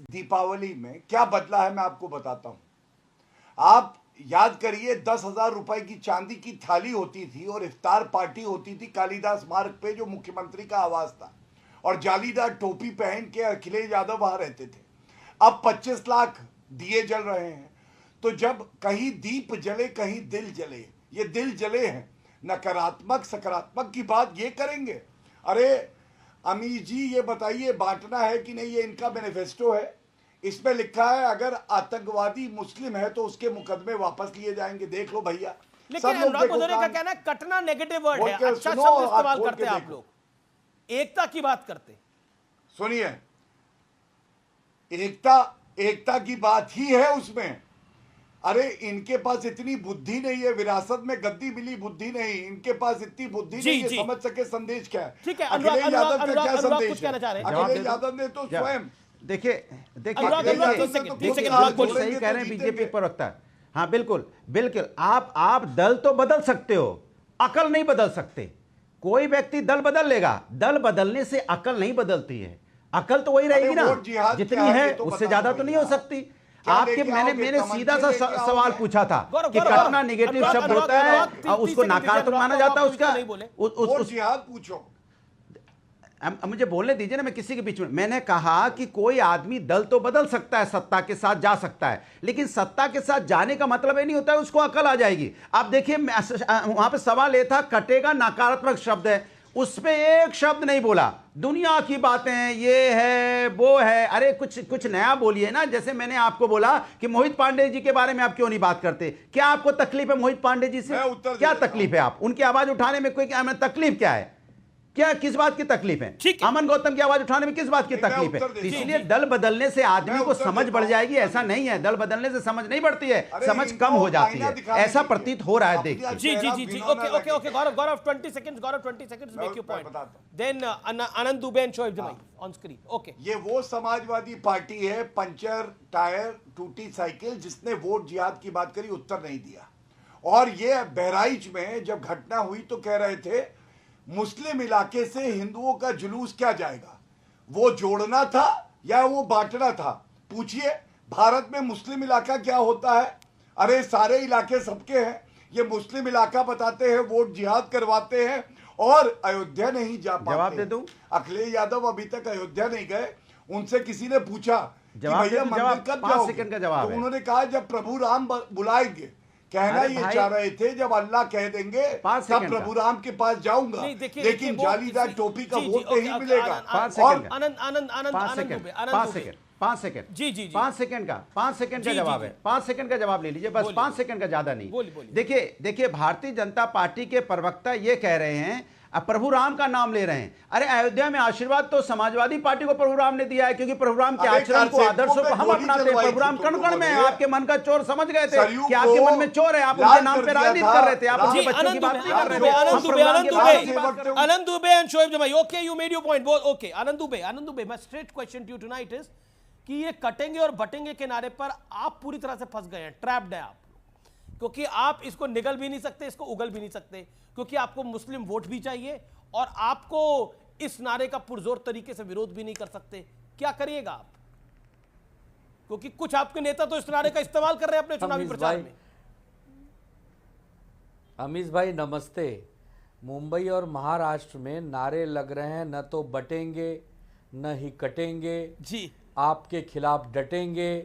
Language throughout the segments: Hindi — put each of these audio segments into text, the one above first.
दीपावली में क्या बदला है मैं आपको बताता हूं। आप याद करिए 10,000 रुपए की चांदी की थाली होती थी और इफ्तार पार्टी होती थी कालिदास मार्ग पे, जो मुख्यमंत्री का आवास था, और जालीदार टोपी पहन के अखिलेश यादव वहां रहते थे। अब 25 लाख दिए जल रहे हैं। तो जब कहीं दीप जले कहीं दिल जले, ये दिल जले हैं, नकारात्मक सकारात्मक की बात ये करेंगे। अरे अमीर जी ये बताइए बांटना है कि नहीं, ये इनका मैनिफेस्टो है, इसमें लिखा है अगर आतंकवादी मुस्लिम है तो उसके मुकदमे वापस लिए जाएंगे। देख लो भैया। लेकिन अनुराग भदौरिया का कहना है कटना नेगेटिव वर्ड है, अच्छा शब्द इस्तेमाल करते हैं आप लोग, एकता की बात करते। सुनिए, एकता की बात ही है उसमें। अरे इनके पास इतनी बुद्धि नहीं है, विरासत में गद्दी मिली बुद्धि नहीं, इनके पास इतनी बुद्धि नहीं है समझ सके संदेश क्या है। ठीक है, अखिलेश यादव का क्या संदेश है? अखिलेश यादव ने तो स्वयं देखिए सही कह रहे हैं बीजेपी प्रवक्ता। हाँ बिल्कुल बिल्कुल, आप दल तो बदल सकते हो, अकल नहीं बदल सकते। कोई व्यक्ति दल बदल लेगा, दल बदलने से अकल नहीं बदलती है, अकल तो वही रहेगी ना जितनी है, उससे ज्यादा तो नहीं हो सकती। आपके मैंने सीधा सा सवाल पूछा था कि कटना नेगेटिव शब्द होता है और उसको नकारात्मक माना जाता है, उसका जिहाद पूछो। मुझे बोलने दीजिए ना, मैं किसी के बीच में। मैंने कहा कि कोई आदमी दल तो बदल सकता है, सत्ता के साथ जा सकता है, लेकिन सत्ता के साथ जाने का मतलब ये नहीं होता है उसको अकल आ जाएगी। आप देखिए वहां पे सवाल ये था कटेगा नकारात्मक शब्द है, उस पे एक शब्द नहीं बोला। दुनिया की बातें ये है वो है, अरे कुछ नया बोलिए ना। जैसे मैंने आपको बोला कि मोहित पांडे जी के बारे में आप क्यों नहीं बात करते, क्या आपको तकलीफ है मोहित पांडे जी से? क्या तकलीफ है? आप उनकी आवाज उठाने में कोई तकलीफ क्या है? क्या किस बात की तकलीफ है? अमन गौतम की आवाज उठाने में किस बात की तकलीफ है? इसलिए दल बदलने से आदमी को समझ बढ़ जाएगी ऐसा नहीं है, दल बदलने से समझ नहीं बढ़ती है, समझ कम हो जाती है, ऐसा प्रतीत हो रहा है। देखिए जी okay Gaurav 20 seconds make your point, then Anand Dubey and Shoaib Jamai on screen. Okay, ये वो समाजवादी पार्टी है, पंचर टायर टूटी साइकिल, जिसने वोट जिहाद की बात करी, उत्तर नहीं दिया। और ये बहराइच में जब घटना हुई तो कह रहे थे मुस्लिम इलाके से हिंदुओं का जुलूस क्या जाएगा, वो जोड़ना था या वो बांटना था? पूछिए भारत में मुस्लिम इलाका क्या होता है? अरे सारे इलाके सबके हैं, ये मुस्लिम इलाका बताते हैं, वोट जिहाद करवाते हैं और अयोध्या नहीं जा पाते। जवाब दे दूं? अखिलेश यादव अभी तक अयोध्या नहीं गए, उनसे किसी ने पूछा कि भैया मंदिर कब 5 सेकंड का जवाब तो उन्होंने कहा जब प्रभु राम बुलाएंगे। कहना ये चाह रहे थे जब अल्लाह कह देंगे तब प्रभु राम के पास जाऊंगा, लेकिन जालीदार टोपी का वोट नहीं मिलेगा। 5 सेकंड का जवाब है, 5 सेकंड का जवाब ले लीजिए बस, 5 सेकंड का ज्यादा नहीं। देखिए भारतीय जनता पार्टी के प्रवक्ता ये कह रहे हैं, अब प्रभु राम का नाम ले रहे हैं। अरे अयोध्या में आशीर्वाद तो समाजवादी पार्टी को प्रभु राम ने दिया है, क्योंकि प्रभु राम के आचरण को, आदर्शों को हम अपनाते हैं। प्रभु राम कण कण में है। आपके मन का चोर समझ गए थे कि आपके मन में चोर है, आप उनके नाम पे राजनीति कर रहे थे, आप अपने बच्चों की बात नहीं कर रहे थे। आनंद Dubey and Shoaib Jamai, okay you made your point. Okay Anand Dubey, my straight question to you tonight is कि ये कटेंगे और बटेंगे के नारे पर आप पूरी तरह से फंस गए हैं, ट्रैप्ड है आप, क्योंकि आप इसको निगल भी नहीं सकते, इसको उगल भी नहीं सकते, क्योंकि आपको मुस्लिम वोट भी चाहिए और आपको इस नारे का पुरजोर तरीके से विरोध भी नहीं कर सकते। क्या करिएगा आप? क्योंकि कुछ आपके नेता तो इस नारे का इस्तेमाल कर रहे हैं अपने चुनावी प्रचार में। अमीश भाई नमस्ते। मुंबई और महाराष्ट्र में नारे लग रहे हैं, न तो बटेंगे न ही कटेंगे, जी आपके खिलाफ डटेंगे,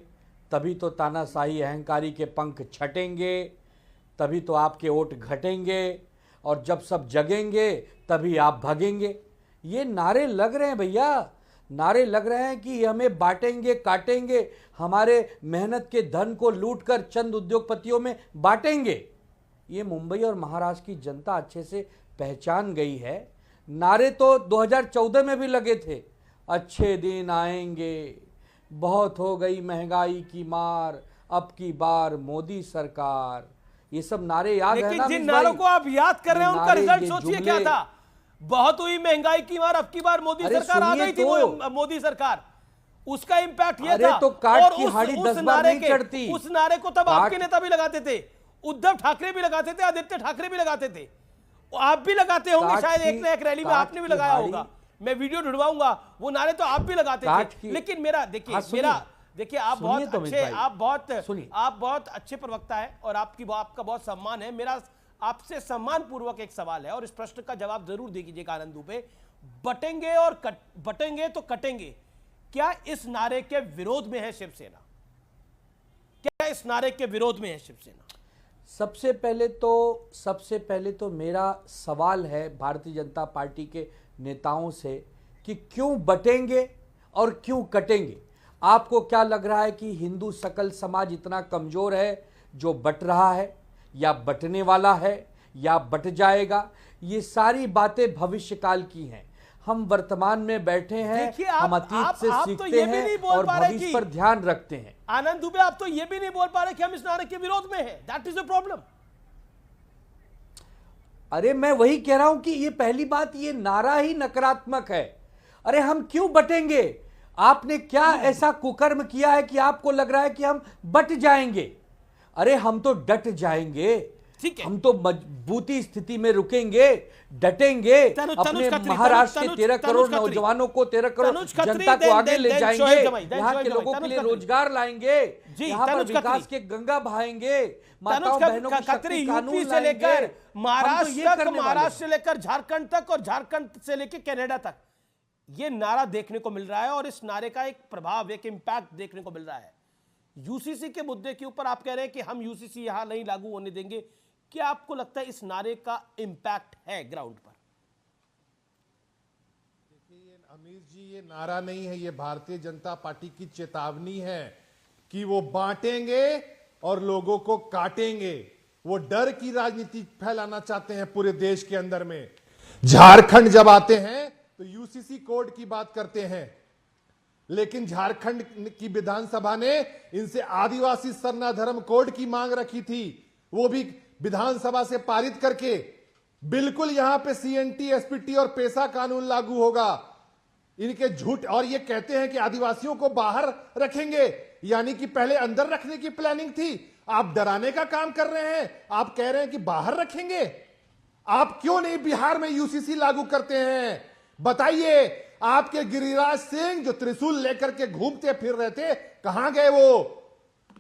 तभी तो तानाशाही अहंकारी के पंख छटेंगे, तभी तो आपके वोट घटेंगे, और जब सब जगेंगे तभी आप भागेंगे। ये नारे लग रहे हैं भैया, नारे लग रहे हैं कि हमें बांटेंगे काटेंगे, हमारे मेहनत के धन को लूटकर चंद उद्योगपतियों में बांटेंगे। ये मुंबई और महाराष्ट्र की जनता अच्छे से पहचान गई है। नारे तो 2014 में भी लगे थे, अच्छे दिन आएंगे, बहुत हो गई महंगाई की मार, अब की बार मोदी सरकार, ये सब नारे याद है ना? लेकिन जिन नारों को आप याद कर रहे हैं उनका रिजल्ट सोचिए क्या था। बहुत हुई महंगाई की मार, अब की बार मोदी सरकार आ गई थी, वो मोदी सरकार, उसका इंपैक्ट ये था। तो काट की हाड़ी 10 बार नहीं चढ़ती। उस नारे को तब आपके नेता भी लगाते थे, उद्धव ठाकरे भी लगाते थे, आदित्य ठाकरे भी लगाते थे, आप भी लगाते होंगे शायद, एक ना एक रैली में आपने भी लगाया होगा, मैं वीडियो ढूंढवाऊंगा, वो नारे तो आप भी लगाते थे। लेकिन मेरा देखिए, देखिए आप सुनिए बहुत तो अमित अच्छे, भाई, आप बहुत अच्छे प्रवक्ता है और आपका बहुत सम्मान है। मेरा आपसे सम्मान पूर्वक एक सवाल है और इस प्रश्न का जवाब जरूर दीजिएगा आनंद दुबे। बटेंगे तो कटेंगे, क्या इस नारे के विरोध में है शिवसेना? क्या इस नारे के विरोध में है शिवसेना? सबसे पहले तो मेरा सवाल है भारतीय जनता पार्टी के नेताओं से कि क्यों बटेंगे और क्यों कटेंगे? आपको क्या लग रहा है कि हिंदू सकल समाज इतना कमजोर है जो बट रहा है या बटने वाला है या बट जाएगा? ये सारी बातें भविष्यकाल की हैं। हम वर्तमान में बैठे हैं, हम अतीत से सीखते हैं और भविष्य पर ध्यान रखते हैं। आनंद दुबे, आप तो ये भी नहीं बोल पा रहे कि हम इस नारे के विरोध में हैं। That is the problem. अरे मैं वही कह रहा हूं कि ये पहली बात, ये नारा ही नकारात्मक है। अरे हम क्यों बटेंगे? आपने क्या ऐसा कुकर्म किया है कि आपको लग रहा है कि हम बट जाएंगे? अरे हम तो डट जाएंगे, हम तो मजबूती स्थिति में रुकेंगे, डटेंगे, अपने महाराष्ट्र के 13 करोड़ नौजवानों को, 13 करोड़ जनता को आगे ले जाएंगे, यहाँ के लोगों के लिए रोजगार लाएंगे, यहाँ पर विकास के गंगा बहाएंगे, माताओं बहनों को शक्ति कानून से लेकर महाराष्ट्र महाराष्ट्र से लेकर झारखंड तक और झारखंड से लेकर कनाडा तक ये नारा देखने को मिल रहा है और इस नारे का एक प्रभाव, एक इंपैक्ट देखने को मिल रहा है। यूसीसी के मुद्दे के ऊपर आप कह रहे हैं कि हम यूसीसी यहां नहीं लागू होने देंगे। क्या आपको लगता है इस नारे का इंपैक्ट है ग्राउंड पर? देखिए अमीर जी, ये नारा नहीं है, ये भारतीय जनता पार्टी की चेतावनी है कि वो बांटेंगे और लोगों को काटेंगे। वो डर की राजनीति फैलाना चाहते हैं पूरे देश के अंदर में। झारखंड जब आते हैं तो यूसीसी कोड की बात करते हैं, लेकिन झारखंड की विधानसभा ने इनसे आदिवासी सरना धर्म कोड की मांग रखी थी, वो भी विधानसभा से पारित करके बिल्कुल यहां पे सीएनटी, एसपीटी और पेशा कानून लागू होगा। इनके झूठ, और ये कहते हैं कि आदिवासियों को बाहर रखेंगे, यानी कि पहले अंदर रखने की प्लानिंग थी। आप डराने का काम कर रहे हैं। आप कह रहे हैं कि बाहर रखेंगे। आप क्यों नहीं बिहार में यूसीसी लागू करते हैं? बताइए, आपके गिरिराज सिंह जो त्रिशूल लेकर के घूमते फिर रहे थे, कहां गए वो?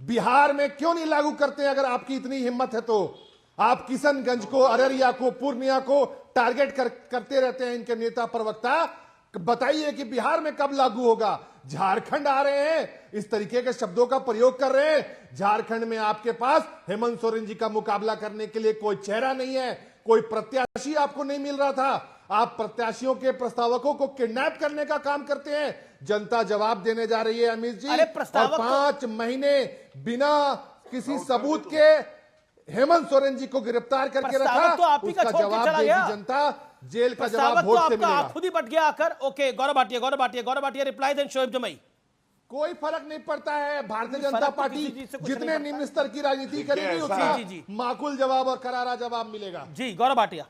बिहार में क्यों नहीं लागू करते? अगर आपकी इतनी हिम्मत है तो आप किशनगंज को, अररिया को, पूर्णिया को टारगेट करते रहते हैं इनके नेता प्रवक्ता। बताइए कि बिहार में कब लागू होगा? झारखंड आ रहे हैं, इस तरीके के शब्दों का प्रयोग कर रहे हैं। झारखंड में आपके पास हेमंत सोरेन जी का मुकाबला करने के लिए कोई चेहरा नहीं है, कोई प्रत्याशी आपको नहीं मिल रहा था। आप प्रत्याशियों के प्रस्तावकों को किडनैप करने का काम करते हैं। जनता जवाब देने जा रही है अमित जी। और 5 महीने बिना किसी सबूत के हेमंत सोरेन जी को गिरफ्तार करके रखा, तो उसका जवाब देगी जनता। जेल का जवाब वोट से मिलेगा। खुद ही बट गया आकर। Okay, Gaurav Bhatia reply, then Shoaib जमाई। कोई फर्क नहीं पड़ता है। भारतीय जनता पार्टी जितने निम्न स्तर की राजनीति करेगी उतना माकूल जवाब और करारा जवाब मिलेगा। जी गौरव भाटिया।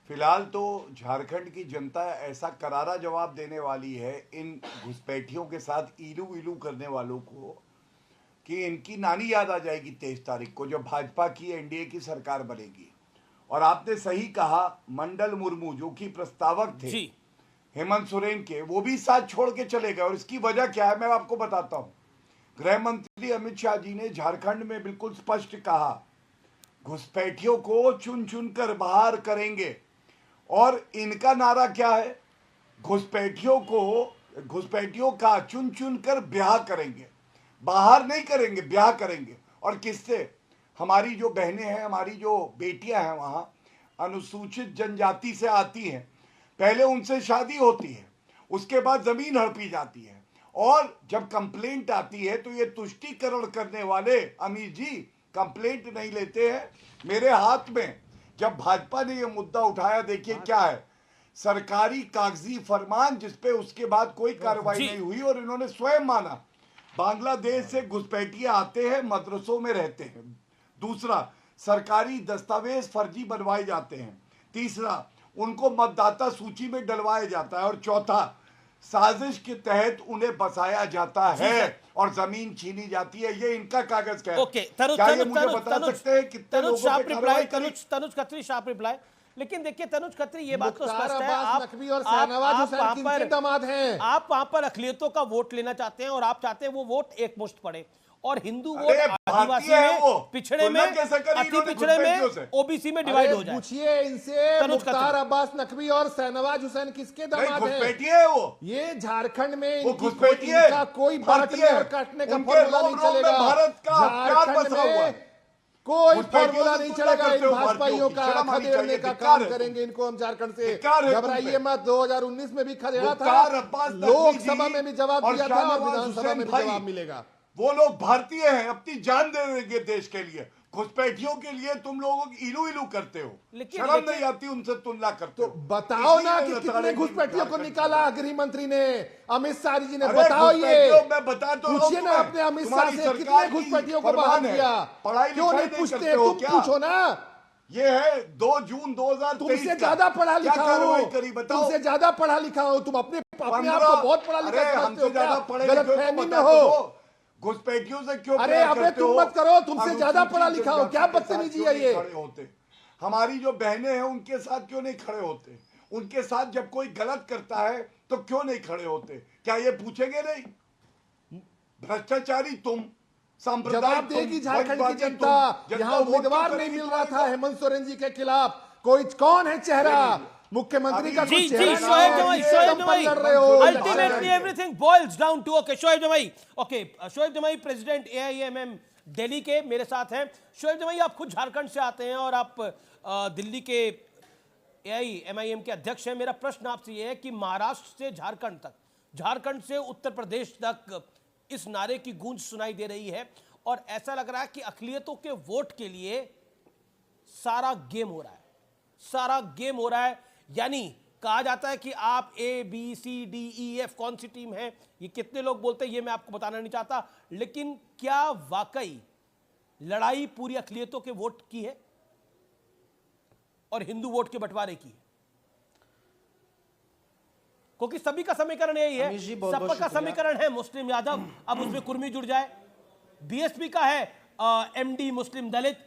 फिलहाल तो झारखंड की जनता ऐसा करारा जवाब देने वाली है इन घुसपैठियों के साथ ईलू वीलू करने वालों को कि इनकी नानी याद आ जाएगी 23 तारीख को, जब भाजपा की एनडीए की सरकार बनेगी। और आपने सही कहा, मंडल मुर्मू जो कि प्रस्तावक थे हेमंत सोरेन के, वो भी साथ छोड़ के चले गए। और इसकी वजह क्या है मैं आपको बताता हूं। गृह मंत्री अमित शाह जी ने झारखंड में बिल्कुल स्पष्ट कहा, घुसपैठियों को चुन चुन कर बाहर करेंगे। और इनका नारा क्या है? घुसपैठियों का चुन चुन कर ब्याह करेंगे, बाहर नहीं करेंगे, ब्याह करेंगे। और किससे? हमारी जो बहनें हैं, हमारी जो बेटियां हैं वहां अनुसूचित जनजाति से आती हैं, पहले उनसे शादी होती है, उसके बाद जमीन हड़पी जाती है, और जब कंप्लेंट आती है तो ये तुष्टीकरण करने वाले अमीर जी कंप्लेंट नहीं लेते हैं। मेरे हाथ में जब भाजपा ने ये मुद्दा उठाया, देखिए क्या है, सरकारी कागजी फरमान जिसपे उसके बाद कोई कार्रवाई नहीं हुई। और इन्होंने स्वयं माना बांग्लादेश से घुसपैठिए आते हैं, मदरसों में रहते हैं। दूसरा, सरकारी दस्तावेज फर्जी बनवाए जाते हैं। तीसरा, उनको मतदाता सूची में डलवाया जाता है। और चौथा, साजिश के तहत उन्हें बसाया जाता है और जमीन छीनी जाती है। ये इनका कागज क्या है? ओके, क्या ये मुझे बता सकते हैं कितने लोगों पे कार्रवाई करी? Tanuj Khatri, sharp reply. लेकिन देखिए तनुज खत्री, ये बात तो मुख्तार स्पष्ट है, अब्बास नकवी और शाहनवाज हुसैन किनके दामाद हैं? आप वहां पर अखिलियतों का वोट लेना चाहते हैं और आप चाहते हैं वो वोट एक मुश्त पड़े, और हिंदू वोट अरे आदिवासी भारतीय है वो, में, पिछड़े तुलना में, कैसे करी अति इन्होंने पिछड़े घुसपैठियों से? में, ओबीसी में डिवाइड हो जाए। पूछिए इनसे, तनुज मुख्तार खत्री। अब्बास नकवी और शाहनवाज हुसैन किसके नहीं, दामाद हैं? घुसपैठी है वो, ये झारखंड में वो इनकी घुसपैठी है, इनका कोई भारतीय बांटने है। और काटने का उनके फॉर्मूला नहीं रोम रोम में चलेगा। भारत का प्यार झारखंड बसा हुआ है। में कोई घुसपैठियों फॉर्मूला से नहीं तुलना चलेगा। करते इन हो भाजपाइयों भारतीयों का की, शर्म आनी खदेड़ने चाहिए, का धिक्कार काम है करेंगे इनको हम झारखंड से। धिक्कार है तुम घबराइए पे। मत, 2019 में भी खदेड़ा मुख्तार था, अब्बास नकवी लोकसभा जी में भी जवाब और दिया था और शाहनवाज विधानसभा हुसैन में भी भाई, जवाब मिलेगा। वो लोग भारतीय हैं, अपनी जान दे देंगे देश के लिए। घुसपैठियों के लिए तुम लोगों की इलू इलू करते हो, शर्म नहीं आती उनसे तुलना करते तो हो। बताओ ना कि इसीलिए कितने नतारे की घुसपैठियों को झारखंड निकाला गृह मंत्री ने, अमित शाह जी ने? अरे बताओ ये, मैं बता तो रहा हूं पूछिए ना तुम्हें, अपने अमित शाह तुम्हारी से सरकार कितने की घुसपैठियों को बाहर फरमान है, किया? पढ़ाई क्यों लिखाई नहीं पूछते? करते हो तुम क्या? पूछो ना। ये है 2 जून 2023 तुमसे ज्यादा पढ़ा लिखा क्या हो, कार्रवाई करी बताओ? तुमसे ज्यादा पढ़ा लिखा हो, तुम अपने आप को बहुत पढ़ा लिखा अरे समझते हमसे हो ज्यादा क्या? पढ़े लिखे हो तो गलतफहमी में बता हो। दो, घुसपैठियों से क्यों अरे प्यार अबे करते तुम हो? मत करो, तुमसे अनुसूचित ज्यादा पढ़ा लिखा हो, जनजाति क्या के साथ बदतमीजी क्यों है नहीं ये? खड़े होते? हमारी जो बहनें हैं उनके साथ क्यों नहीं खड़े होते? उनके साथ जब कोई गलत करता है तो क्यों नहीं खड़े होते? क्या ये पूछेंगे नहीं? भ्रष्टाचारी तुम, सांप्रदायिक जवाब देगी तुम, झारखंड की वंशवादी जनता। तुम, यहाँ वोट उम्मीदवार क्यों नहीं करेगी मिल रहा था तुम्हारे हेमंत सोरेन जी के खिलाफ। कोई कौन है चेहरा? मुख्यमंत्री का जी कोई जी चेहरा नहीं शोएब है। जमाई, किससे शोएब तुम जमाई, पर लड़ रहे हो? Ultimately everything boils down to, okay Shoaib Jamai, okay Shoaib जमाई प्रेसिडेंट एआईएमएम दिल्ली के मेरे साथ हैं। शोएब जमाई, आप खुद झारखंड से आते हैं और आप दिल्ली के एआईएमआईएम के अध्यक्ष हैं। मेरा प्रश्न आपसे यह है कि महाराष्ट्र से झारखंड तक, झारखंड से उत्तर प्रदेश तक इस नारे की गूंज सुनाई दे रही है और ऐसा लग रहा है कि अक़लियतों के वोट के लिए सारा गेम हो रहा है, सारा गेम हो रहा है। यानी कहा जाता है कि आप ABCDEF कौन सी टीम है, ये कितने लोग बोलते हैं ये मैं आपको बताना नहीं चाहता, लेकिन क्या वाकई लड़ाई पूरी अक़लियतों के वोट की है और हिंदू वोट के बंटवारे की है? क्योंकि सभी का समीकरण यही है, सपा का समीकरण है मुस्लिम यादव, अब उसमें कुर्मी जुड़ जाए, बीएसपी का है MD मुस्लिम दलित,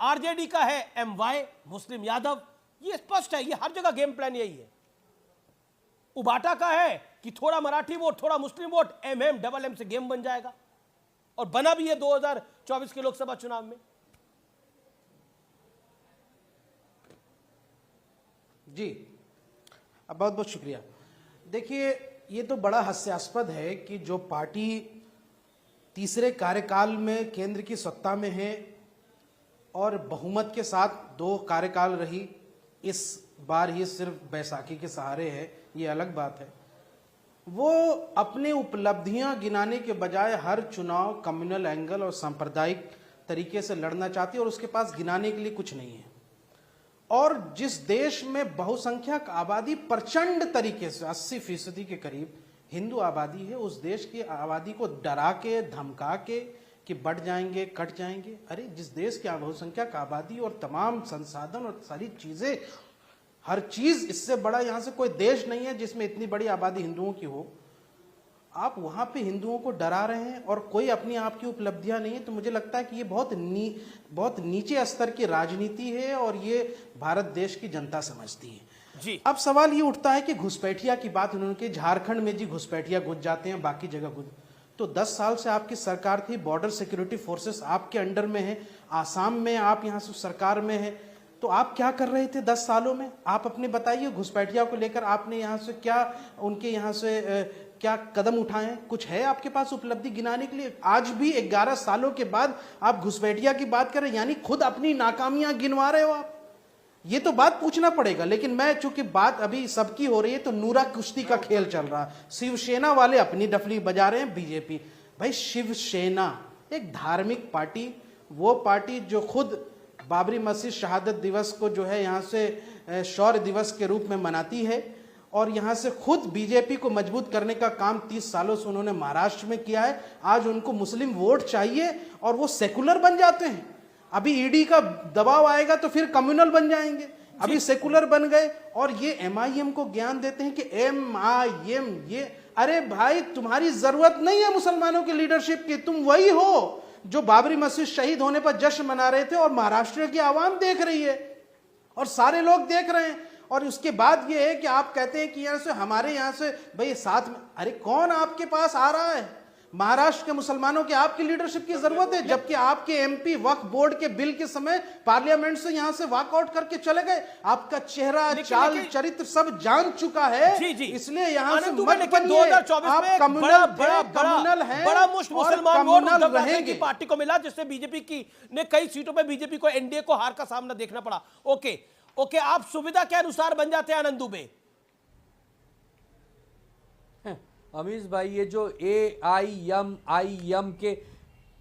RJD का है MY मुस्लिम यादव। ये स्पष्ट है, ये हर जगह गेम प्लान यही है। उबाटा का है कि थोड़ा मराठी वोट थोड़ा मुस्लिम वोट, MM से गेम बन जाएगा, और बना भी है 2024 के लोकसभा चुनाव में। जी बहुत बहुत शुक्रिया। देखिए ये तो बड़ा हास्यास्पद है कि जो पार्टी तीसरे कार्यकाल में केंद्र की सत्ता में है और बहुमत के साथ 2 कार्यकाल रही, इस बार ये सिर्फ बैसाखी के सहारे है, ये अलग बात है, वो अपने उपलब्धियां गिनाने के बजाय हर चुनाव कम्युनल एंगल और सांप्रदायिक तरीके से लड़ना चाहती है और उसके पास गिनाने के लिए कुछ नहीं है। और जिस देश में बहुसंख्यक आबादी प्रचंड तरीके से 80% के करीब हिंदू आबादी है, उस देश की आबादी को डरा के धमका के कि बढ़ जाएंगे कट जाएंगे, अरे जिस देश की बहुसंख्यक आबादी और तमाम संसाधन और सारी चीजें, हर चीज इससे बड़ा यहां से कोई देश नहीं है जिसमें इतनी बड़ी आबादी हिंदुओं की हो, आप वहां पे हिंदुओं को डरा रहे हैं और कोई अपनी आप की उपलब्धियां नहीं है। तो मुझे लगता है कि ये बहुत नीचे स्तर की राजनीति है और ये भारत देश की जनता समझती है। जी अब सवाल ये उठता है कि घुसपैठिया की बात उन्होंने की, झारखंड में जी घुसपैठिया घुस जाते हैं, बाकी जगह घुस, तो 10 साल से आपकी सरकार थी, बॉर्डर सिक्योरिटी फोर्सेस आपके अंडर में है, आसाम में आप यहाँ से सरकार में है, तो आप क्या कर रहे थे 10 सालों में? आप अपने बताइए, घुसपैठिया को लेकर आपने यहाँ से क्या, उनके यहाँ से क्या कदम उठाए? कुछ है आपके पास उपलब्धि गिनाने के लिए? आज भी 11 सालों के बाद आप घुसपैठिया की बात करें, यानी खुद अपनी नाकामियां गिनवा रहे हो आप। ये तो बात पूछना पड़ेगा। लेकिन मैं चूंकि बात अभी सबकी हो रही है तो नूरा कुश्ती का खेल चल रहा, शिवसेना वाले अपनी डफली बजा रहे हैं, बीजेपी। भाई शिवसेना एक धार्मिक पार्टी, वो पार्टी जो खुद बाबरी मस्जिद शहादत दिवस को जो है यहाँ से शौर्य दिवस के रूप में मनाती है और यहाँ से खुद बीजेपी को मजबूत करने का काम 30 सालों से उन्होंने महाराष्ट्र में किया है। आज उनको मुस्लिम वोट चाहिए और वो सेकुलर बन जाते हैं। अभी ईडी का दबाव आएगा तो फिर कम्युनल बन जाएंगे, अभी सेकुलर बन गए और ये MIM को ज्ञान देते हैं कि MIM ये, अरे भाई तुम्हारी जरूरत नहीं है मुसलमानों की लीडरशिप की, तुम वही हो जो बाबरी मस्जिद शहीद होने पर जश्न मना रहे थे और महाराष्ट्र की आवाम देख रही है और सारे लोग देख रहे हैं। और उसके बाद ये है कि आप कहते हैं कि यहाँ से हमारे यहाँ से भाई साथ में, अरे कौन आपके पास आ रहा है? महाराष्ट्र के मुसलमानों की आपकी लीडरशिप की जरूरत है, जबकि आपके एमपी वक्फ बोर्ड के बिल के समय पार्लियामेंट से यहां से वॉकआउट करके चले गए। आपका चेहरा, चाल, चरित्र सब जान चुका है। जी जी। इसलिए यहां से मत लेकिन बनिए। 2024 में बड़ा मुश्त मुसलमान वोट उद्धव ठाकरे की पार्टी को मिला, जिससे बीजेपी की ने कई सीटों पर बीजेपी को, एनडीए को हार का सामना देखना पड़ा। ओके ओके, आप सुविधा के अनुसार बन जाते हैं आनंद दुबे। अमीश भाई, ये जो AIMIM के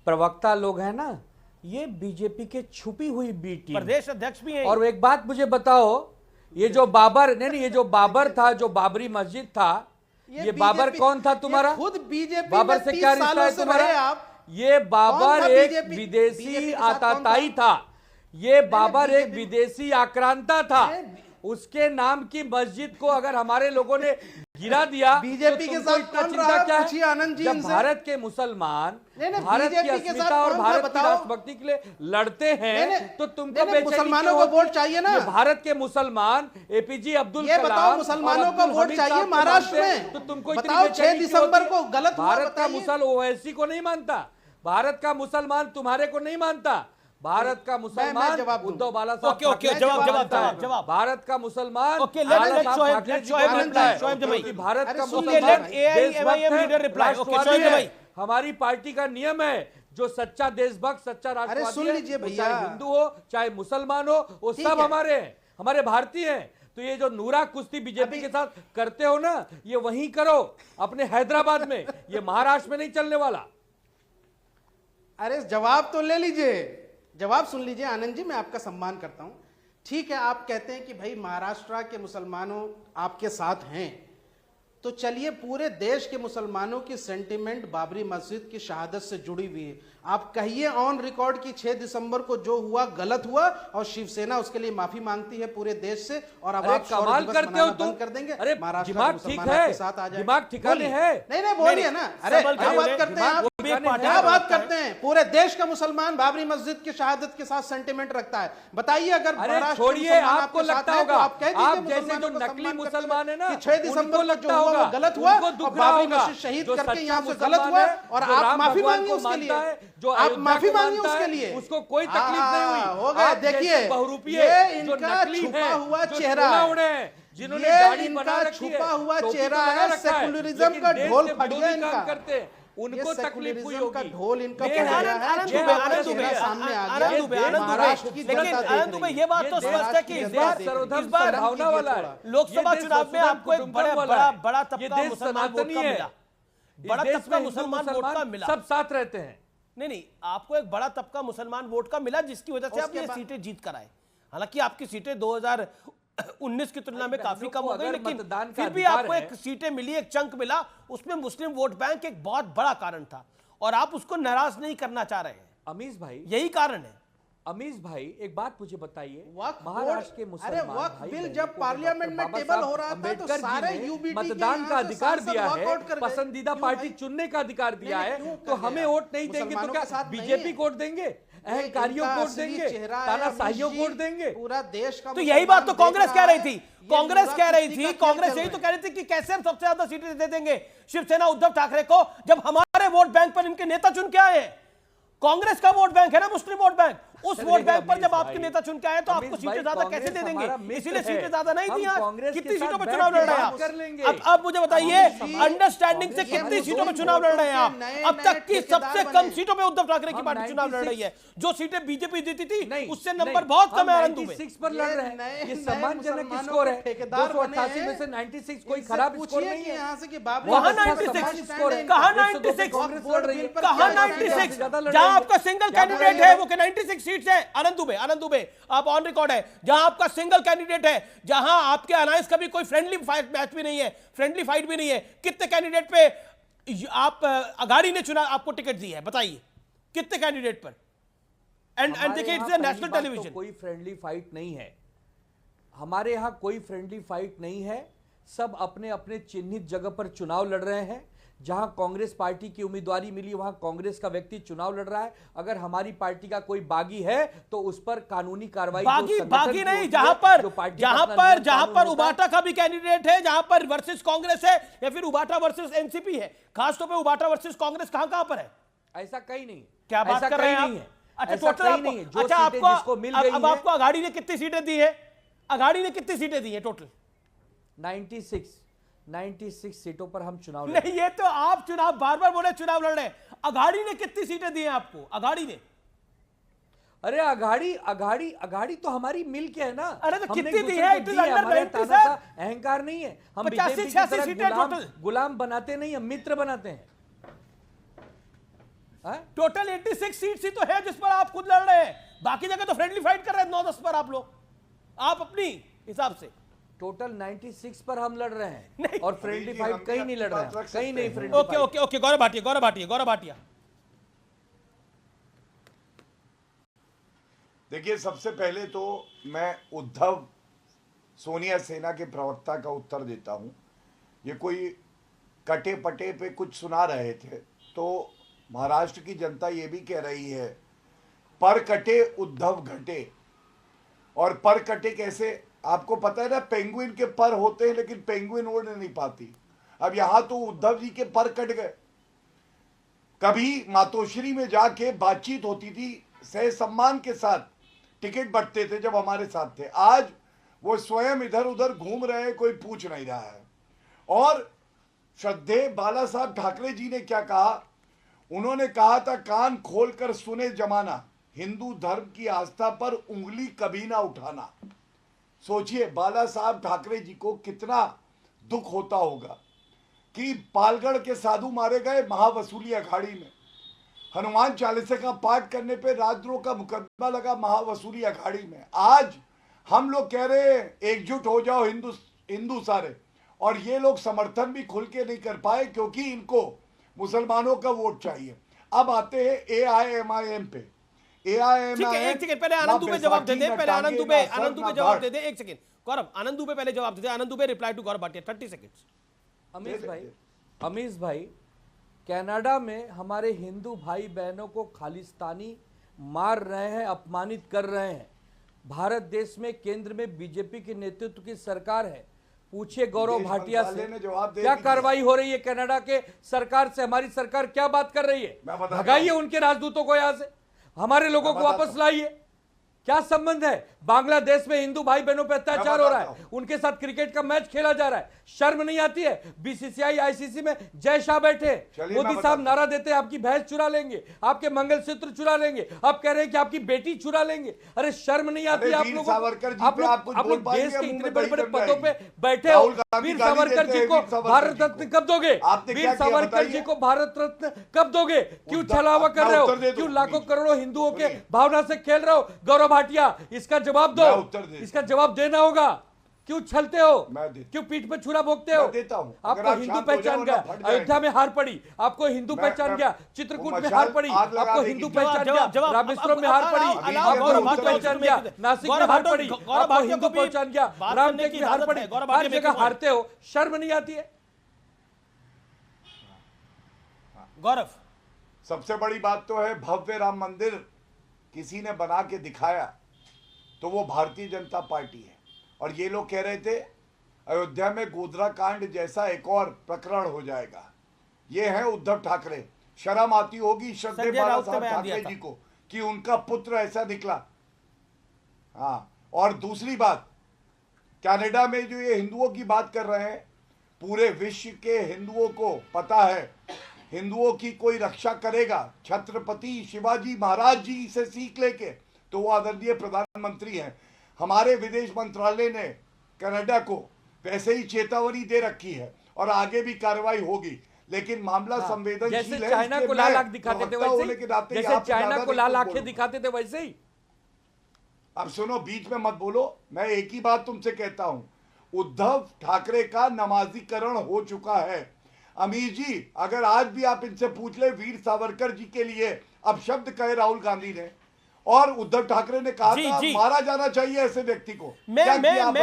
प्रवक्ता लोग हैं ना, ये बीजेपी के छुपी हुई बी टीम, प्रदेश अध्यक्ष भी हैं। और एक बात मुझे बताओ, ये जो बाबर ये जो बाबर था, जो बाबरी मस्जिद था, ये बाबर कौन था तुम्हारा? खुद बीजेपी बाबर से क्या रिश्ता है तुम्हारा? ये बाबर एक विदेशी आताताई था, ये बाबर एक विदेशी आक्रांता था। उसके नाम की मस्जिद को अगर हमारे लोगों ने गिरा दिया, बीजेपी के साथ कौन रहा? पूछिए आनंद जी। जब भारत के मुसलमान भारत की अस्मिता और भारत की राष्ट्रभक्ति के लिए लड़ते हैं, तो तुमको मुसलमानों को वोट चाहिए ना? भारत के मुसलमान APJ अब्दुल कलाम, बताओ मुसलमानों को वोट चाहिए महाराष्ट्र में, तो तुमको बताओ 6 दिसंबर को गलत हुआ? भारत का मुसलमान ओवैसी को नहीं मानता, भारत का मुसलमान तुम्हारे को नहीं मानता, भारत का मुसलमान उद्धव बाला साहब, जवाब भारत का मुसलमान भारत का मुसलमान हमारी पार्टी का नियम है, जो सच्चा देशभक्त, सच्चा राष्ट्रवादी, सुन लीजिए भैया, चाहे हिंदू हो चाहे मुसलमान हो, वो सब हमारे हैं, हमारे भारतीय हैं। तो ये जो नूरा कुश्ती बीजेपी के साथ करते हो ना, ये वहीं करो अपने हैदराबाद में, ये महाराष्ट्र में नहीं चलने वाला। अरे जवाब तो ले लीजिए, जवाब सुन लीजिए आनंद जी, मैं आपका सम्मान करता हूं। ठीक है, आप कहते हैं कि भाई महाराष्ट्र के मुसलमानों आपके साथ हैं, तो चलिए पूरे देश के मुसलमानों की सेंटिमेंट बाबरी मस्जिद की शहादत से जुड़ी हुई है। आप कहिए ऑन रिकॉर्ड कि 6 दिसंबर को जो हुआ गलत हुआ, और शिवसेना उसके लिए माफी मांगती है पूरे देश से, और अब आप कमाल करते हो तुम, कर देंगे। अरे महाराष्ट्र दिमाग ठीक है, साथ आ जाए, दिमाग ठिकाने है। नहीं बोलिए ना। अरे क्या बात करते हैं आप, क्या बात करते हैं? पूरे देश का मुसलमान बाबरी मस्जिद की शहादत के साथ सेंटिमेंट रखता है। बताइए, अगर छोड़िए, आपको लगता होगा आप जैसे जो नकली मुसलमान है ना, 6 दिसंबर को जो हुआ गलत हुआ, बाबरी मस्जिद शहीद करके यहाँ से गलत हुआ, और आप माफी मांगिए उसके लिए, जो आप माफी मांगिए उसके लिए, उसको कोई तकलीफ नहीं हुई। हो गया, देखिए बहुरूपिये इनका छुपा हुआ चेहरा, जिन्होंने दाढ़ी बना रखी है, छुपा हुआ चेहरा है, सेकुलरिज्म का ढोल फट गया इनका, करते हैं, उनको तकलीफ हुई होगी। का ढोल इनका सामने आ गया। ये बात तो स्पष्ट है कि इस बार भावना वाला है। लोकसभा चुनाव में आपको एक बड़ा तबका मुसलमान वोट का मिला, बड़ा तबका मुसलमान वोट का मिला, सब साथ रहते हैं। नहीं, आपको एक बड़ा तबका मुसलमान वोट का मिला, जिसकी वजह से आप ये सीटें जीत कर आए। हालांकि आपकी सीटें 2019 की तुलना में काफी कम हो गई, लेकिन फिर भी आपको एक सीटें मिली, एक चंक मिला, उसमें मुस्लिम वोट बैंक एक बहुत बड़ा कारण था, और आप उसको नाराज नहीं करना चाह रहे हैं। अमीश भाई, यही कारण है। अमीश भाई, एक बात मुझे बताइए, महाराष्ट्र के मुसलमान वक्फ बिल जब पार्लियामेंट में टेबल हो रहा था, तो सारे यूबीटी मतदान का अधिकार दिया है, पसंदीदा पार्टी चुनने का अधिकार दिया है, तो हमें वोट नहीं देंगे तो क्या बीजेपी को वोट देंगे, अहंकारियों को वोट देंगे, तानाशाहियों को वोट देंगे? पूरा देश का, तो यही बात तो कांग्रेस कह रही थी, कांग्रेस कह रही थी, कांग्रेस यही तो कह रही थी कि कैसे हम सबसे ज्यादा सीटें दे देंगे शिवसेना उद्धव ठाकरे को, जब हमारे वोट बैंक पर इनके नेता चुन के आए। कांग्रेस का वोट बैंक है ना मुस्लिम वोट बैंक, उस वोट बैंक पर जब आपके नेता चुन के आए तो आपको सीटें ज्यादा कैसे दे देंगे? इसीलिए सीटें ज्यादा नहीं दी आज। कितनी सीटों पर चुनाव लड़ रहे हैं आप? अब मुझे बताइए, अंडरस्टैंडिंग से कितनी सीटों पर चुनाव लड़ रहे हैं आप? अब तक की सबसे कम सीटों पर उद्धव ठाकरे की पार्टी चुनाव लड़ रही है। जो सीटें बीजेपी जीती थी उससे नंबर बहुत कम है। 96 पर लड़ रहे हैं, ये सम्मानजनक स्कोर है। 288 में से 96 कोई खराब स्कोर नहीं है। यहाँ से कहां 96 कहां 96 कहां 96 जहां आपका सिंगल कैंडिडेट है वो 96 सीट्स है। आनंद दुबे आप ऑन रिकॉर्ड है, जहां आपका सिंगल कैंडिडेट है, जहां आपके अलायंस का भी कोई फ्रेंडली मैच भी नहीं है, फ्रेंडली फाइट भी नहीं है। कितने कैंडिडेट पे आप अगाड़ी ने चुना, आपको टिकट दी है, बताइए कितने कैंडिडेट पर? एंड देखिए, इट्स नेशनल टेलीविजन। कोई फ्रेंडली फाइट नहीं है हमारे यहाँ, कोई फ्रेंडली फाइट नहीं है। सब अपने अपने चिन्हित जगह पर चुनाव लड़ रहे हैं। जहां कांग्रेस पार्टी की उम्मीदवारी मिली वहां कांग्रेस का व्यक्ति चुनाव लड़ रहा है। अगर हमारी पार्टी का कोई बागी है तो उस पर कानूनी कार्रवाई बागी नहीं, जहां पर उबाटा का भी कैंडिडेट है, जहां पर वर्सेस कांग्रेस है, या फिर उबाटा वर्सेस एनसीपी है। खासतौर पे उबाटा वर्सेस कांग्रेस कहां पर है? ऐसा कहीं नहीं। क्या बात कर रहे हैं आप? अच्छा टोटल नहीं है। अच्छा आपको मिल गई अब आपको अघाड़ी ने कितनी सीटें दी है? अघाड़ी ने कितनी सीटें दी है टोटल? 96 सीटों पर हम चुनाव नहीं, ये तो आप चुनाव बार बार बोले चुनाव लड़ रहे हैं। अघाड़ी ने कितनी सीटें दी हैं आपको? अघाड़ी ने? अरे अघाड़ी तो हमारी मिल के है ना। अरे तो कितनी दी है? It is under 90 sir. अहंकार नहीं है, हम 85-86 सीटें टोटल। गुलाम बनाते नहीं, हम मित्र बनाते हैं। टोटल 86 सीट्स ही तो है जिस पर आप खुद लड़ रहे हैं। बाकी जगह तो फ्रेंडली फाइट कर रहे हैं 9-10 पर आप लोग, आप अपनी हिसाब से। टोटल 96 पर हम लड़ रहे हैं और फ्रेंडली फाइट कहीं नहीं लड़ रहे हैं, कहीं नहीं फ्रेंडली। ओके गौरव भाटिया। देखिए, सबसे पहले तो मैं उद्धव सोनिया सेना के प्रवक्ता का उत्तर देता हूं। ये कोई कटे पटे पे कुछ सुना रहे थे, तो महाराष्ट्र की जनता ये भी कह रही है पर कटे उद्धव घटे। और पर कटे कैसे? आपको पता है ना, पेंगुइन के पर होते हैं लेकिन पेंगुइन उड़ नहीं पाती। अब यहां तो उद्धव जी के पर कट गए। कभी मातोश्री में जाके बातचीत होती थी, सह सम्मान के साथ टिकट बंटते थे जब हमारे साथ थे। आज वो स्वयं इधर उधर घूम रहे हैं, कोई पूछ नहीं रहा है। और श्रद्धेय बाला साहब ठाकरे जी ने क्या कहा? उन्होंने कहा था, कान खोलकर सुने जमाना, हिंदू धर्म की आस्था पर उंगली कभी ना उठाना। सोचिए, बाला साहब ठाकरे जी को कितना दुख होता होगा कि पालगढ़ के साधु मारे गए महावसूली अखाड़ी में। हनुमान चालीसा का पाठ करने पे राजद्रोह का मुकदमा लगा महावसूली अखाड़ी में। आज हम लोग कह रहे हैं एकजुट हो जाओ हिंदू सारे, और ये लोग समर्थन भी खुल के नहीं कर पाए क्योंकि इनको मुसलमानों का वोट चाहिए। अब आते हैं AIMIM पे। एक सेकंड पहले आनंद दुबे जवाब दे दे। आनंद दुबे जवाब दे दे। एक सेकंड गौरव, आनंद दुबे पहले जवाब दे दे। Anand Dubey reply to Gaurav Bhatia, 30 seconds. Amish भाई, कनाडा में हमारे हिंदू भाई बहनों को खालिस्तानी मार रहे हैं, अपमानित कर रहे हैं। भारत देश में केंद्र में बीजेपी के नेतृत्व की सरकार है। पूछिए गौरव भाटिया से क्या कार्रवाई हो रही है कनाडा के सरकार से? हमारी सरकार क्या बात कर रही है? भगाइए उनके राजदूतों को यहां से, हमारे लोगों को वापस लाइए। क्या संबंध है? बांग्लादेश में हिंदू भाई बहनों पर अत्याचार हो रहा है, उनके साथ क्रिकेट का मैच खेला जा रहा है, शर्म नहीं आती है? BCCI ICC में जय शाह बैठे, मोदी साहब नारा देते हैं आपकी भैंस चुरा लेंगे, आपके मंगलसूत्र चुरा लेंगे, आप कह रहे हैं कि आपकी बेटी चुरा लेंगे। अरे शर्म नहीं आती आप लोगों को? आप लोग देश के इतने बड़े बड़े पदों पे बैठे हो। वीर सावरकर जी को भारत रत्न कब दोगे? वीर सावरकर जी को भारत रत्न कब दोगे? क्यों छलावा कर रहे हो? क्यों लाखों करोड़ों हिंदुओं के भावना से खेल रहे हो? गौरव भाटिया, इसका जवाब दो, इसका जवाब देना होगा। क्यों छलते हो? क्यों पीठ पे छुरा भोगते हो? आपको हिंदू पहचान गया, अयोध्या में हार पड़ी, आपको हिंदू पहचान गया, चित्रकूट में हार पड़ी, आपको हिंदू पहचान गया, रामेश्वरम में हार पड़ी, आपको हिंदू पहचान गया, नासिक में हार पड़ी, आपको हिंदू पहचान गया, रामटेक में हार पड़ी, हर जगह हारते हो, शर्म नहीं आती है? गौरव, सबसे बड़ी बात तो है, भव्य राम मंदिर किसी ने बना के दिखाया तो वो भारतीय जनता पार्टी है। और ये लोग कह रहे थे अयोध्या में गोधरा कांड जैसा एक और प्रकरण हो जाएगा। ये है उद्धव ठाकरे। शर्म आती होगी श्रद्धेय बाला साहब ठाकरे जी को कि उनका पुत्र ऐसा निकला। हाँ, और दूसरी बात, कनाडा में जो ये हिंदुओं की बात कर रहे हैं, पूरे विश्व के हिंदुओं को पता है हिंदुओं की कोई रक्षा करेगा छत्रपति शिवाजी महाराज जी से सीख लेके तो वो आदरणीय प्रधानमंत्री हैं। हमारे विदेश मंत्रालय ने कनाडा को वैसे ही चेतावनी दे रखी है और आगे भी कार्रवाई होगी, लेकिन मामला संवेदनशील है। जैसे चाइना को लाल आंख दिखाते थे वैसे ही, जैसे चाइना को लाल आंखें दिखाते थे वैसे ही। अब सुनो, बीच में मत बोलो। मैं एक ही बात तुमसे कहता हूं, उद्धव ठाकरे का नमाजीकरण हो चुका है। अमीर जी, अगर आज भी आप इनसे पूछ ले, वीर सावरकर जी के लिए अब शब्द कहे राहुल गांधी ने, और उद्धव ठाकरे ने कहा जी, था जी। मारा जाना चाहिए ऐसे व्यक्ति को। मैं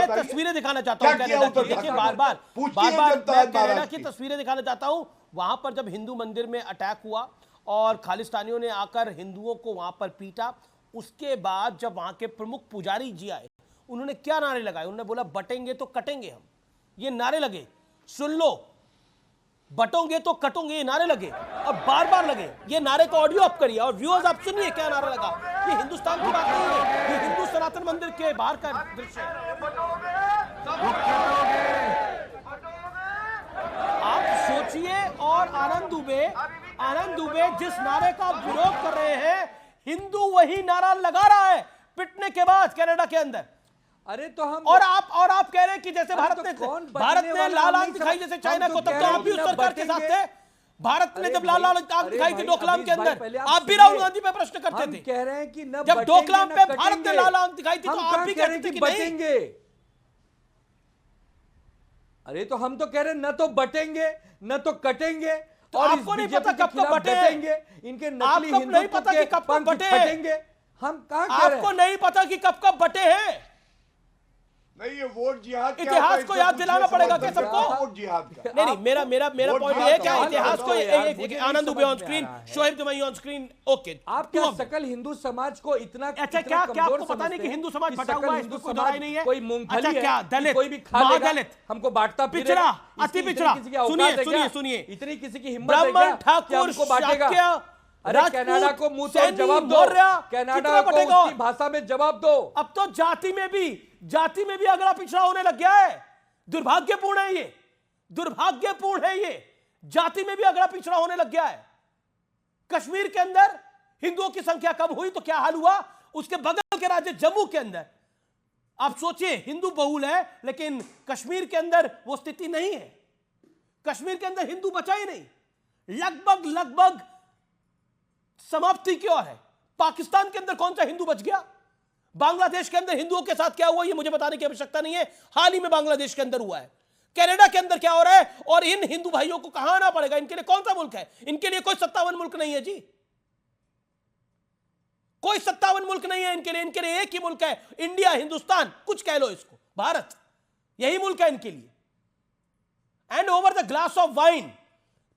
तस्वीरें दिखाना चाहता हूं कनाडा की। देखिए बार बार मैं कनाडा की तस्वीरें दिखाना चाहता हूं। वहां पर जब हिंदू मंदिर में अटैक हुआ और खालिस्तानियों ने आकर हिंदुओं को वहां पर पीटा, उसके बाद जब वहां के प्रमुख पुजारी जी आए, उन्होंने क्या नारे लगाए? उन्होंने बोला बटेंगे तो कटेंगे हम। ये नारे लगे, सुन लो, बटोंगे तो कटोंगे, ये नारे लगे और बार बार लगे। ये नारे को ऑडियो अप करिए और व्यूअर्स आप सुनिए क्या नारा लगा। ये हिंदुस्तान की बात नहीं है, ये हिंदू सनातन मंदिर के बाहर का दृश्य है। आप सोचिए। और आनंद दुबे जिस नारे का विरोध कर रहे हैं, हिंदू वही नारा लगा रहा है पिटने के बाद कनाडा के अंदर। अरे तो हम और आप कह रहे हैं कि जैसे भारत ने लाल आग दिखाई जैसे चाइना को, तब तो आप भी उस सरकार के साथ थे। भारत ने जब लाल आग दिखाई थी डोकलाम के अंदर, आप भी राहुल गांधी पे प्रश्न करते थे। कह रहे हैं कि न जब डोकलाम पे भारत ने लाल आग दिखाई थी तो आप भी कहते थे कि बटेंगे। अरे तो हम तो कह रहे हैं न तो बटेंगे न तो कटेंगे। तो और आपको नहीं पता कब कब बटेंगे, इनके नकली आपको नहीं पता कि कब कब बटे बटेंगे। हम कहां कह रहे हैं? आपको नहीं पता कि कब कब बटे हैं। नहीं, ये वोट जिहाद क्या इतिहास होता है, को इससे याद दिलाना पूछिए पड़ेगा समझ क्या सबको? वोट जिहाद का। नहीं मेरा वोट पॉइंट जिहाद ये क्या का इतिहास को मुझे आनंद दुबे ऑन समझ में स्क्रीन, आ रहा है। Shoaib Jamai on screen. Okay, आप क्या सकल हिंदू समाज को इतना अच्छा क्या आपको पता नहीं कि हिंदू समाज बटा हुआ है? हिंदू कोई समाज लड़ाई नहीं है। कोई मूंगफली अच्छा क्या है, दलित, कोई भी खा लेगा, महादलित, हमको बांटता पिछड़ा, अति पिछड़ा। सुनिए इतनी किसी की हिम्मत है ब्राह्मण, क्या कि ठाकुर, हमको बांटेगा? शाक्य, अरे कनाडा को मुंह तोड़ सैनी, जवाब दो। मौर्य, कनाडा कितना को बटेगा? उसकी भाषा में जवाब दो। अब तो जाति में भी अगला पिछड़ा होने लग गया है। दुर्भाग्यपूर्ण है ये, दुर्भाग्यपूर्ण है ये। जाति में भी अगला पिछड़ा होने लग गया है। कश्मीर के अंदर हिंदुओं की संख्या कम हुई तो क्या हाल हुआ? उसके बगल के राज्य जम्मू के अंदर आप सोचिए, हिंदू बहुल है लेकिन कश्मीर के अंदर वो स्थिति नहीं है। कश्मीर के अंदर हिंदू बचा ही नहीं, लगभग समाप्ति की ओर है। पाकिस्तान के अंदर कौन सा हिंदू बच गया? बांग्लादेश के अंदर हिंदुओं के साथ क्या हुआ ये मुझे बताने की आवश्यकता नहीं है, हाल ही में बांग्लादेश के अंदर हुआ है। कनाडा के अंदर क्या हो रहा है? और इन हिंदू भाइयों को कहां आना पड़ेगा? इनके लिए कौन सा मुल्क है? इनके लिए कोई 57 मुल्क नहीं है जी, कोई 57 मुल्क नहीं है इनके लिए एक ही मुल्क है, इंडिया, हिंदुस्तान, कुछ कह लो इसको, भारत, यही मुल्क है इनके लिए। And over the glass of wine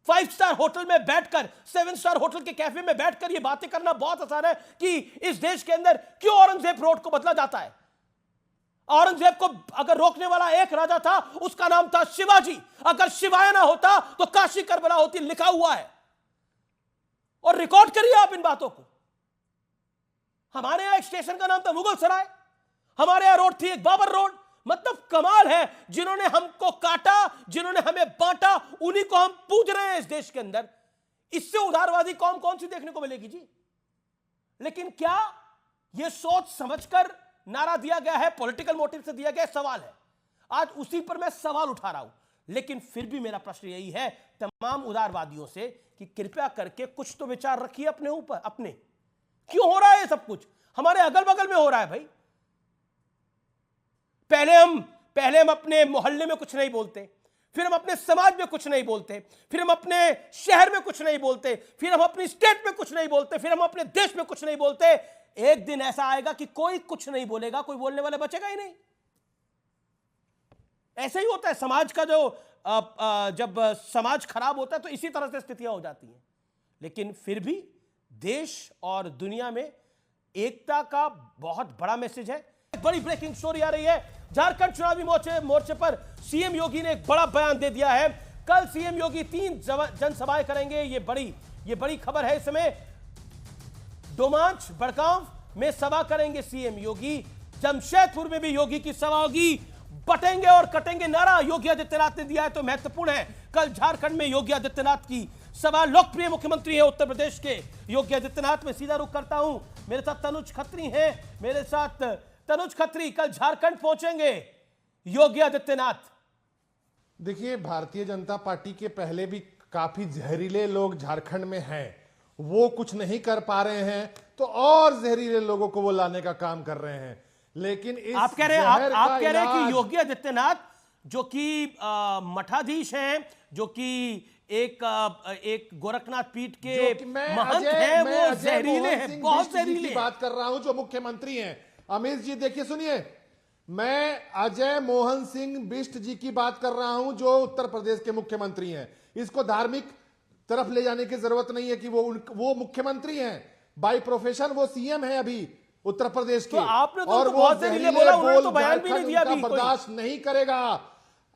5 star hotel में बैठकर, 7 स्टार होटल के कैफे में बैठकर ये बातें करना बहुत आसान है कि इस देश के अंदर क्यों औरंगजेब रोड को बदला जाता है। औरंगजेब को अगर रोकने वाला एक राजा था, उसका नाम था शिवाजी। अगर शिवाय ना होता तो काशी करबला होती, लिखा हुआ है और रिकॉर्ड करिए आप इन बातों को। हमारे यहां एक स्टेशन का नाम था मुगल सराय, हमारे यहां रोड थी एक बाबर रोड। मतलब कमाल है, जिन्होंने हमको काटा, जिन्होंने हमें बांटा, उन्हीं को हम पूज रहे हैं इस देश के अंदर। इससे उदारवादी कौम कौन सी देखने को मिलेगी जी? लेकिन क्या यह सोच समझकर नारा दिया गया है, पॉलिटिकल मोटिव से दिया गया सवाल है। आज उसी पर मैं सवाल उठा रहा हूं, लेकिन फिर भी मेरा प्रश्न यही है तमाम उदारवादियों से कि कृपया करके कुछ तो विचार रखिए अपने ऊपर। अपने क्यों हो रहा है ये सब कुछ? हमारे अगल बगल में हो रहा है भाई। पहले हम अपने मोहल्ले में कुछ नहीं बोलते, फिर हम अपने समाज में कुछ नहीं बोलते, फिर हम अपने शहर में कुछ नहीं बोलते, फिर हम अपनी स्टेट में कुछ नहीं बोलते, फिर हम अपने देश में कुछ नहीं बोलते। एक दिन ऐसा आएगा कि कोई कुछ नहीं बोलेगा, कोई बोलने वाला बचेगा ही नहीं। ऐसा ही होता है समाज का, जब समाज खराब होता है तो इसी तरह से स्थितियां हो जाती हैं। लेकिन फिर भी देश और दुनिया में एकता का बहुत बड़ा मैसेज है। बड़ी ब्रेकिंग स्टोरी आ रही है, झारखंड चुनावी मोर्चे पर सीएम योगी ने एक बड़ा बयान दे दिया है। कल सीएम योगी 3 जनसभाएं करेंगे, ये बड़ी खबर है। इस समय डोमांच, बड़गांव में सभा करेंगे सीएम योगी, जमशेदपुर में भी योगी की सभा होगी। बटेंगे और कटेंगे नारा योगी आदित्यनाथ ने दिया है तो महत्वपूर्ण है। कल झारखंड में योगी आदित्यनाथ की सभा, लोकप्रिय मुख्यमंत्री है उत्तर प्रदेश के योगी आदित्यनाथ। में सीधा रुख करता हूं, मेरे साथ तनुज खत्री हैं, मेरे साथ तनुज खत्री। कल झारखंड पहुंचेंगे योगी आदित्यनाथ। देखिए, भारतीय जनता पार्टी के पहले भी काफी जहरीले लोग झारखंड में हैं, वो कुछ नहीं कर पा रहे हैं तो और जहरीले लोगों को वो लाने का काम कर रहे हैं। लेकिन इस आप कह रहे हैं कि योगी आदित्यनाथ जो कि मठाधीश हैं, जो कि एक गोरखनाथ पीठ के जो कि मैं महंत अजय- हैं, मैं वो अजय जहरीले मोहन हैं, सिंह बहुत बिष्ट जी जहरीले की हैं। बात कर रहा हूं जो मुख्यमंत्री हैं। अमित जी देखिए सुनिए, मैं अजय मोहन सिंह बिष्ट जी की बात कर रहा हूं जो उत्तर प्रदेश के मुख्यमंत्री हैं। इसको धार्मिक तरफ ले जाने की जरूरत नहीं है कि वो मुख्यमंत्री हैं, बाय प्रोफेशन वो सीएम है अभी उत्तर प्रदेश के। तो आपने तो और उनको वो बहुत जहरीले जहरीले बोला, उन्होंने तो बोल बयान भी नहीं झारखंड दिया उनका अभी कोई। बर्दाश्त नहीं करेगा।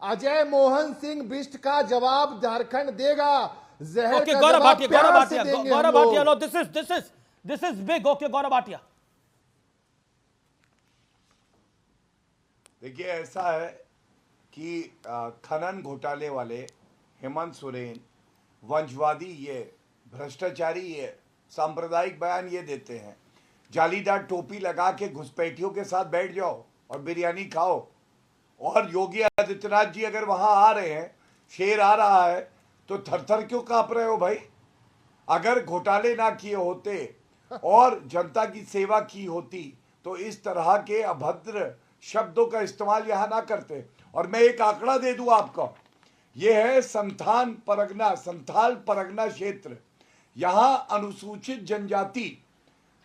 अजय मोहन सिंह बिष्ट का जवाब झारखंड देगा। जहर ओके, का गौरव जवाब भाटिया, प्यार गौरव से भाटिया, देंगे गौरव हम लोग। भाटिया, लो this is big. Okay Gaurav Bhatia, देखिए ऐसा है कि खनन घोटाले वाले हेमंत सोरेन वंशवादी, ये भ्रष्टाचारी, ये सांप्रदायिक बयान ये देते हैं। जालीदार टोपी लगा के घुसपैठियों के साथ बैठ जाओ और बिरयानी खाओ। और योगी आदित्यनाथ जी अगर वहां आ रहे हैं, शेर आ रहा है, तो थर-थर क्यों कांप रहे हो भाई? अगर घोटाले ना किए होते और जनता की सेवा की होती तो इस तरह के अभद्र शब्दों का इस्तेमाल यहां ना करते। और मैं एक आंकड़ा दे दूं आपको, यह है संथाल परगना क्षेत्र। यहां अनुसूचित जनजाति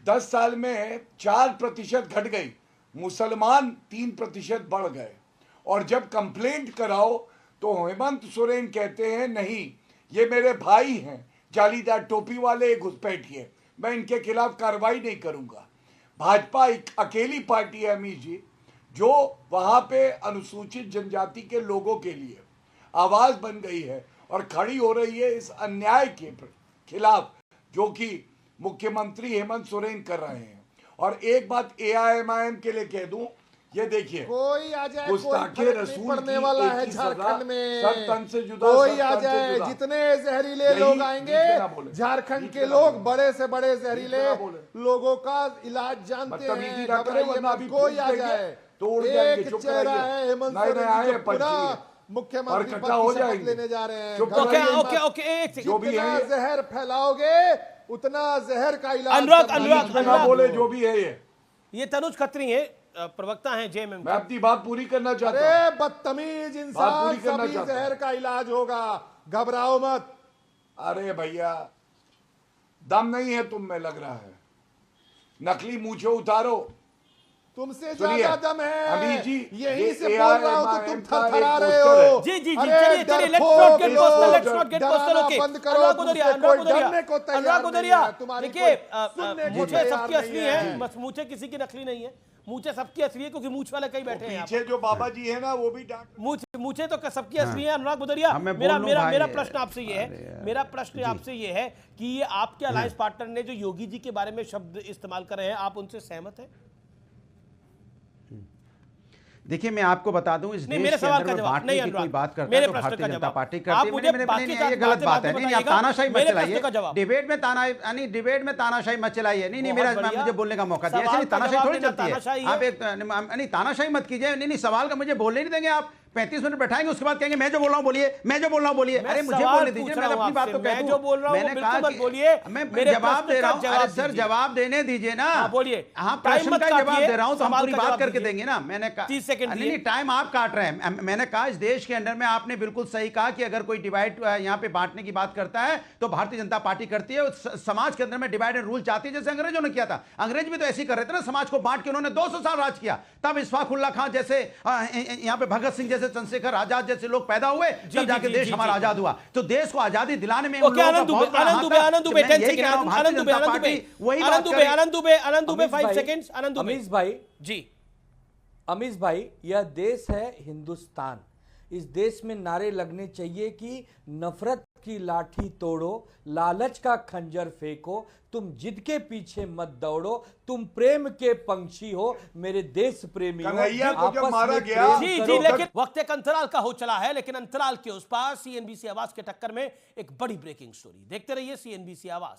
10 साल में 4% घट गई, मुसलमान 3% बढ़ गए। और जब कंप्लेंट कराओ तो हेमंत सोरेन कहते हैं नहीं, ये मेरे भाई हैं, जालीदार टोपी वाले घुसपैठिए, मैं इनके खिलाफ कार्रवाई नहीं करूंगा। भाजपा एक अकेली पार्टी है अमित जी, जो वहां पे अनुसूचित जनजाति के लोगों के लिए आवाज बन गई है और खड़ी हो रही है इस अन्याय के खिलाफ जो कि मुख्यमंत्री हेमंत सोरेन कर रहे हैं। और एक बात AIMIM के लिए कह दूं, ये देखिए, कोई आ जाए, कोई गुस्ताखे फर्क नहीं रसूल पड़ने की वाला एक है ही सजा, झारखंड में। सर तन से जुदा, कोई सर आ तन से जाए, जुदा। जितने जहरीले यही लोग बीच आएंगे में ना बोले, झारखंड बीच के में ना लोग, बोले। बड़े से बड़े जहरीले बीच में ना बोले। लोगों का इलाज जानते बदतमीजी हैं। ना करे, घबराइए वरना मत, अभी कोई आ फूट देंगे, जाए। तोड़ जाएंगे, एक चुप चेहरा कराइए। है हेमंत नए नए सोरेन आए जी हैं जो पूरा पंछी, मुख्यमंत्री और पद इकट्ठा हो की शपथ जाएंगे। लेने जा रहे हैं। चुप ओके कराइए ओके मत। ओके, एक जो भी जितना है, जहर फैलाओगे उतना जहर का इलाज अनुराग, करना अनुराग, है। ना बोले, जो भी है ये तनुज खत्री है, प्रवक्ता हैं JMM। मैं अपनी बात पूरी करना चाहता हूं। अरे बदतमीज बात इंसान, पूरी करना सभी चाहता हूं। जहर का इलाज होगा, घबराओ मत। अरे भैया, दम नहीं है तुम में, लग रहा है। नकली मूछें उतारो। तुमसे सुनिए, ज्यादा दम है। अभी जी, यहीं ये से बोल रहा हूं तो AIMIM तुम का थरथरा एक रहे पोस्टर हो। है। जी जी जी, अरे चलिए चलिए, लेट्स डरपोक नॉट गेट लोग, personal, let's not get personal. डराना ओके, बंद करो, अनुराग तुमसे गुदरिया, कोई अनुराग गुदरिया, डरने को तैयार अनुराग नहीं गुदरिया, है, तुम्हारी देखिए, कोई सुनने को मूछें तैयार सबकी नहीं असली है। हैं, बस मूछें किसी की नकली नहीं है। मूछें सबकी असली है क्योंकि मूछ वाले कई बैठे हैं यहाँ पीछे जो बाबा जी है ना, वो भी डांट। मूछें तो सबकी असली है। अनुराग गुदरिया, हाँ, मैं मेरा बोल लूं मेरा भाई, मेरा प्रश्न आपसे ये अरे है, यार, मेरा प्रश्न आपसे ये है कि ये आपके अलायंस पार्टनर ने जो योगी जी के बारे में शब्द इस्तेमाल कर रहे हैं, आप उनसे सहमत हैं? देखिए मैं आपको बता दूं, इस नहीं, देश मेरे के सवाल अंदर का में जवाब बांटने नहीं, की कोई अनुराग, बात करता मेरे है तो प्रश्न भारतीय का जनता जवाब। पार्टी आप करती है। मुझे नहीं, बाकी नहीं, का ये गलत बातें बात है। नहीं, नहीं, आप बताइएगा। तानाशाही मत मेरे चलाइए। प्रश्न का जवाब। डिबेट में तानाशाही मत चलाइए। नहीं, बहुत मेरा बढ़िया। मुझे बोलने का मौका दिया। ऐसे सवाल नहीं, का तानाशाही जवाब थोड़ी देना चलती तानाशाही है। है। आप एक नहीं, तानाशाही मत कीजिए। नहीं, सवाल का मुझे बोलने नहीं देंगे आप। 35 मिनट बैठाएंगे, उसके बाद कहेंगे मैं जो बोल रहा हूं बोलिए, मैं जो बोल रहा हूं बोलिए। मैं अरे मुझे सवाल बोलने पूछ दीजिए, रहा मैं हूं अपनी बात आपसे। तो कह मैं दूं। जो बोल रहा हूं वो मैंने बिल्कुल कहा मत कि बोलिए। मैं मेरे जवाब प्रश्न दे रहा का हूं। जवाब अरे सर, दीजिए। जवाब देने दीजिए ना। हाँ, बोलिए। हाँ, टाइम प्रश्न मत का जवाब काटिए, दे रहा हूं तो हम सवाल पूरी का बात जवाब करके दीजिए। देंगे ना। मैंने कहा 30 सेकंड नहीं, दिए। नहीं, टाइम आप काट रहे हैं। मैंने कहा इस देश के अंदर में आपने बिल्कुल सही कहा कि अगर कोई डिवाइड यहाँ पे बांटने की बात करता है तो भारतीय जनता पार्टी करती है। समाज के अंदर में डिवाइड एंड रूल चाहती है, जैसे अंग्रेजों ने किया था। अंग्रेज भी तो ऐसे ही कर रहे थे ना, समाज को बांट के उन्होंने 200 साल राज किया। तब इशफाकुल्ला खान जैसे, यहाँ पे भगत सिंह जैसे, चंद्रशेखर आजाद जैसे लोग पैदा हुए, तब जाके देश हमारा आजाद हुआ। तो देश को आजादी दिलाने में ओके, आनंद दुबे 10 सेकंड, आनंद दुबे 5 सेकंड्स। आनंद दुबे जी। अमीश भाई, यह देश है हिंदुस्तान। इस देश में नारे लगने चाहिए कि नफरत की लाठी तोड़ो, लालच का खंजर फेंको, तुम जिद के पीछे मत दौड़ो, तुम प्रेम के पंछी हो, मेरे देश प्रेमी हो। कन्हैया को जब आपस मारा में गया, प्रेम जी करो। जी, लेकिन वक्त एक अंतराल का हो चला है, लेकिन अंतराल के उस पार CNBC आवाज के टक्कर में एक बड़ी ब्रेकिंग स्टोरी। देखते रहिए CNBC आवाज।